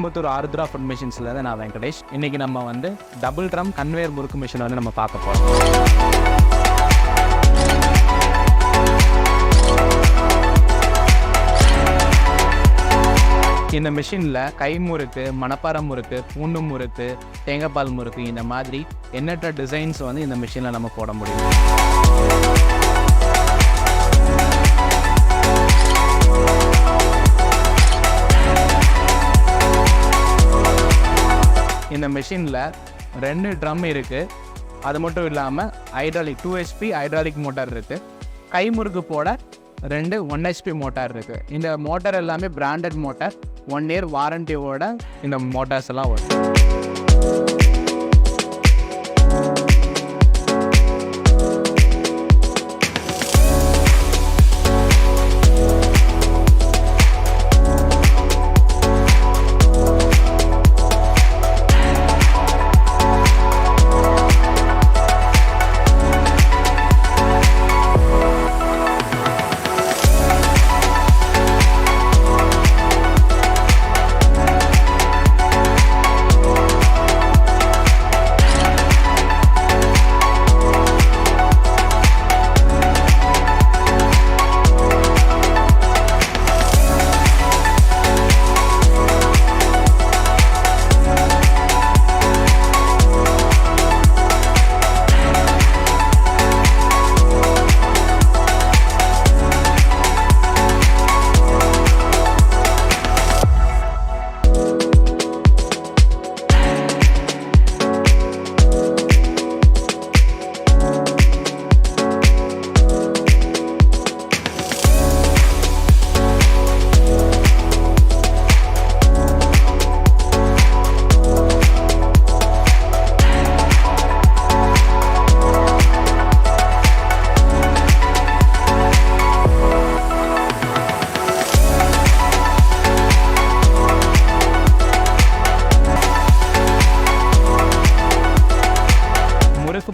Coimbatore Arudra food மிஷின்ஸில் தான் நான் வெங்கடேஷ். இன்றைக்கி நம்ம வந்து டபுள் ட்ரம் கன்வேயர் முறுக்கு மிஷினை வந்து நம்ம பார்க்க போகிறோம். இந்த மிஷினில் கை முறுக்கு, மணப்பாறை முறுக்கு, பூண்டு முறுக்கு, தேங்காய்பால் முறுக்கு, இந்த மாதிரி எண்ணற்ற டிசைன்ஸ் வந்து இந்த மிஷினில் நம்ம போட முடியும். இந்த மிஷினில் 2 ட்ரம் இருக்குது. அது மட்டும் இல்லாமல் ஹைட்ராலிக் 2 HP ஹைட்ராலிக் மோட்டார் இருக்குது. கை முறுக்கு போட 2 1 HP மோட்டார் இருக்குது. இந்த மோட்டார் எல்லாமே பிராண்டட் மோட்டார், 1 year வாரண்டியோட இந்த மோட்டார்ஸ் எல்லாம் வரும்.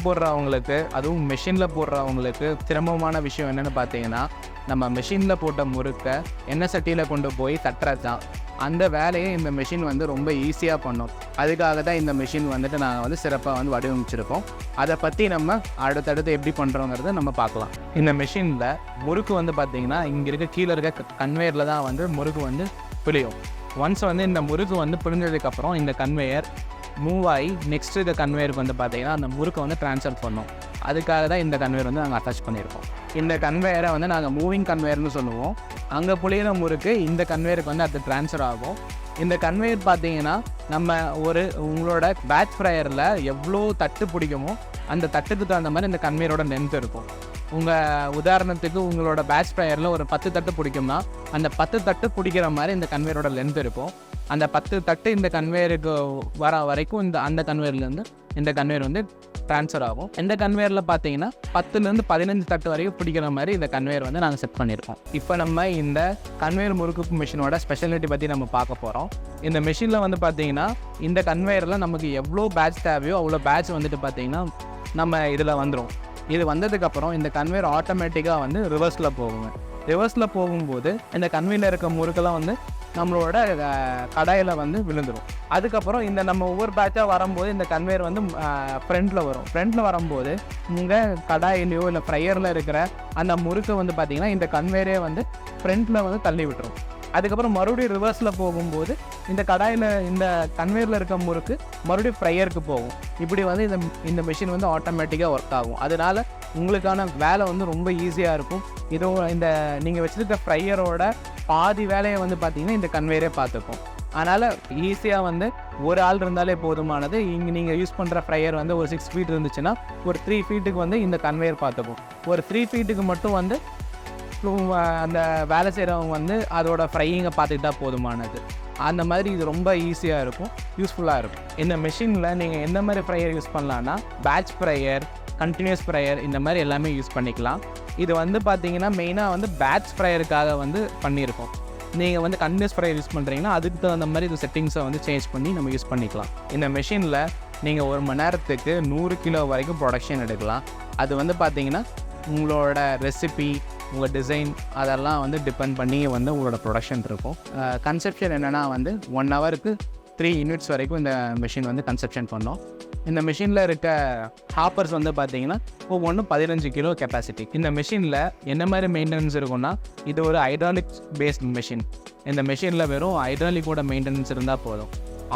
போடுறவங்களுக்கு, அதுவும் மெஷினில் போடுறவங்களுக்கு சிரமமான விஷயம் என்னென்னு பார்த்தீங்கன்னா, நம்ம மெஷினில் போட்ட முறுக்கை எண்ணெய் சட்டியில் கொண்டு போய் தட்டுறது தான். அந்த வேலையை இந்த மெஷின் வந்து ரொம்ப ஈஸியாக பண்ணும். அதுக்காக தான் இந்த மெஷின் வந்துட்டு நாங்கள் வந்து சிறப்பாக வந்து வடிவமைச்சிருக்கோம். அதை பற்றி நம்ம அடுத்தடுத்து எப்படி பண்ணுறோங்கிறத நம்ம பார்க்கலாம். இந்த மெஷினில் முறுக்கு வந்து பார்த்திங்கன்னா இங்கே இருக்க கீழே இருக்க கன்வேயரில் தான் வந்து முறுக்கு வந்து பிழியும். ஒன்ஸ் வந்து இந்த முறுக்கு வந்து பிழிஞ்சதுக்கப்புறம் இந்த கன்வேயர் மூவ் ஆகி நெக்ஸ்ட்டு இந்த கன்வேயருக்கு வந்து பார்த்திங்கன்னா அந்த முறுக்கை வந்து ட்ரான்ஸ்ஃபர் பண்ணோம். அதுக்காக தான் இந்த கன்வேயர் வந்து நாங்கள் அட்டாச் பண்ணியிருக்கோம். இந்த கன்வேயரை வந்து நாங்கள் மூவிங் கன்வேயர்னு சொல்லுவோம். அங்கே புளியிற முறுக்கு இந்த கன்வேயருக்கு வந்து அது ட்ரான்ஸ்ஃபர் ஆகும். இந்த கன்வேயர் பார்த்திங்கன்னா நம்ம உங்களோட பேட்ச் ஃப்ரையரில் எவ்வளோ தட்டு பிடிக்குமோ அந்த தட்டுக்கு தகுந்த மாதிரி இந்த கன்வேயரோட லென்த் இருக்கும். உதாரணத்துக்கு உங்களோட பேட்ச் ஃப்ரையரில் ஒரு 10 தட்டு பிடிக்கும்னா அந்த 10 தட்டு பிடிக்கிற மாதிரி இந்த கன்வேயரோட லென்த் இருக்கும். அந்த 10 தட்டு இந்த கன்வேயருக்கு வர வரைக்கும் அந்த கன்வேயர்லேருந்து இந்த கன்வேயர் வந்து ட்ரான்ஸ்ஃபர் ஆகும். இந்த கன்வேயரில் பார்த்தீங்கன்னா 10லேருந்து 15 தட்டு வரைக்கும் பிடிக்கிற மாதிரி இந்த கன்வேயர் வந்து நாங்கள் செட் பண்ணியிருக்கோம். இப்போ நம்ம இந்த கன்வேயர் முறுக்கு மிஷினோட ஸ்பெஷாலிட்டி பற்றி நம்ம பார்க்க போகிறோம். இந்த மிஷினில் வந்து பார்த்தீங்கன்னா இந்த கன்வேயரில் நமக்கு எவ்வளோ பேட்ச் தேவையோ அவ்வளோ பேட்ச் வந்துட்டு பார்த்தீங்கன்னா நம்ம இதில் வந்துடும். இது வந்ததுக்கப்புறம் இந்த கன்வேயர் ஆட்டோமேட்டிக்காக வந்து ரிவர்ஸில் போகுங்க. ரிவர்ஸில் போகும்போது இந்த கன்வேயரில் இருக்க முறுக்கெல்லாம் வந்து நம்மளோட கடாயில் வந்து விழுந்துடும். அதுக்கப்புறம் இந்த நம்ம ஒவ்வொரு பேட்சாக வரும்போது இந்த கன்வேயர் வந்து ஃப்ரண்ட்டில் வரும். ஃப்ரண்ட்டில் வரும்போது உங்கள் கடாயிலையோ இல்லை ஃப்ரையரில் இருக்கிற அந்த முறுக்கை வந்து பார்த்திங்கன்னா இந்த கன்வேயரே வந்து ஃப்ரண்ட்டில் வந்து தள்ளி விட்டுரும். அதுக்கப்புறம் மறுபடியும் ரிவர்ஸில் போகும்போது இந்த கடாயில் இந்த கன்வேயரில் இருக்க முறுக்கு மறுபடியும் ஃப்ரையருக்கு போகும். இப்படி வந்து இந்த மிஷின் வந்து ஆட்டோமேட்டிக்காக ஒர்க் ஆகும். அதனால் உங்களுக்கான வேலை வந்து ரொம்ப ஈஸியாக இருக்கும். இதுவும் இந்த நீங்கள் வச்சுருக்க ஃப்ரையரோட பாதி வேலையை வந்து பார்த்திங்கன்னா இந்த கன்வேயரே பார்த்துக்கும். அதனால் ஈஸியாக வந்து ஒரு ஆள் இருந்தாலே போதுமானது. இங்கே நீங்கள் யூஸ் பண்ணுற ஃப்ரையர் வந்து ஒரு 6 feet இருந்துச்சுன்னா ஒரு 3 feetக்கு வந்து இந்த கன்வேயர் பார்த்துக்கும். ஒரு 3 feetக்கு மட்டும் வந்து அந்த வேலை செய்கிறவங்க வந்து அதோட ஃப்ரையிங்கை பார்த்துக்கிட்டா போதுமானது. அந்த மாதிரி இது ரொம்ப ஈஸியாக இருக்கும், யூஸ்ஃபுல்லாக இருக்கும். இந்த மிஷினில் நீங்கள் எந்த மாதிரி ஃப்ரையர் யூஸ் பண்ணலான்னா பேட்ச் ஃப்ரையர், கண்டினியூஸ் ஃப்ரையர், இந்த மாதிரி எல்லாமே யூஸ் பண்ணிக்கலாம். இது வந்து பார்த்தீங்கன்னா மெயினாக வந்து பேட்ச் ஃப்ரையருக்காக வந்து பண்ணியிருக்கோம். நீங்கள் வந்து கண்டினியூஸ் ஃப்ரையர் யூஸ் பண்ணுறீங்கன்னா அதுக்கு தகுந்த மாதிரி இது செட்டிங்ஸை வந்து சேஞ்ச் பண்ணி நம்ம யூஸ் பண்ணிக்கலாம். இந்த மிஷினில் நீங்கள் 1 மணி நேரத்துக்கு 100 கிலோ வரைக்கும் ப்ரொடக்ஷன் எடுக்கலாம். அது வந்து பார்த்தீங்கன்னா உங்களோட ரெசிபி, உங்கள் டிசைன் அதெல்லாம் வந்து டிபெண்ட் பண்ணி வந்து உங்களோட ப்ரொடக்ஷன் இருக்கும். கன்செப்ஷன் என்னென்னா வந்து 1 ஹவருக்கு 3 யூனிட்ஸ் வரைக்கும் இந்த மிஷின் வந்து கன்ஸ்ட்ரக்ஷன் பண்ணோம். இந்த மிஷினில் இருக்க ஹாப்பர்ஸ் வந்து பார்த்தீங்கன்னா ஒவ்வொன்றும் 15 கிலோ கெப்பாசிட்டி. இந்த மிஷினில் என்ன மாதிரி மெயின்டெனன்ஸ் இருக்குன்னா, இது ஒரு ஹைட்ராலிக் பேஸ்ட் மிஷின். இந்த மிஷினில் வெறும் ஹைட்ராலிக்கோட மெயின்டெனன்ஸ் இருந்தால் போதும்.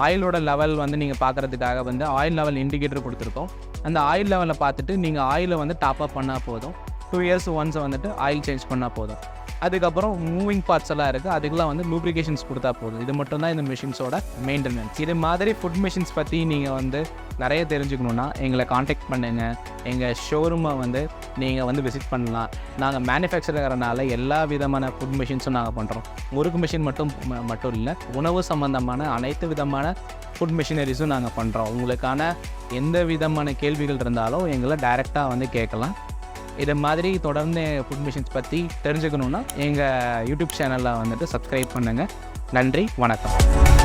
ஆயிலோட லெவல் வந்து நீங்கள் பார்க்குறதுக்காக வந்து ஆயில் லெவல் இண்டிகேட்டர் கொடுத்துருக்கோம். அந்த ஆயில் லெவலை பார்த்துட்டு நீங்கள் ஆயிலை வந்து டாப் அப் பண்ணால் போதும். 2 இயர்ஸ் ஒன்ஸ் வந்துட்டு ஆயில் சேஞ்ச் பண்ணால் போதும். அதுக்கப்புறம் மூவிங் பார்ட்ஸ் எல்லாம் இருக்குது, அதுக்கெலாம் வந்து லூப்ரிகேஷன்ஸ் கொடுத்தா போதும். இது மட்டும் தான் இந்த மிஷின்ஸோட மெயின்டெனன்ஸ். இது மாதிரி ஃபுட் மிஷின்ஸ் பற்றி நீங்கள் வந்து நிறைய தெரிஞ்சுக்கணுன்னா எங்களை காண்டாக்ட் பண்ணுங்கள். எங்கள் ஷோரூமை வந்து நீங்கள் வந்து விசிட் பண்ணலாம். நாங்கள் மேனுஃபேக்சரர்னால எல்லா விதமான ஃபுட் மிஷின்ஸும் நாங்கள் பண்ணுறோம். முறுக்கு மிஷின் மட்டும் இல்லை, உணவு சம்மந்தமான அனைத்து விதமான ஃபுட் மிஷினரிஸும் நாங்கள் பண்ணுறோம். உங்களுக்கான எந்த விதமான கேள்விகள் இருந்தாலும் எங்களை டைரெக்டாக வந்து கேட்கலாம். இது மாதிரி தொடர்ந்து ஃபுட் மிஷின்ஸ் பற்றி தெரிஞ்சுக்கணுன்னா எங்கள் யூடியூப் சேனலில் வந்துட்டு சப்ஸ்கிரைப் பண்ணுங்கள். நன்றி, வணக்கம்.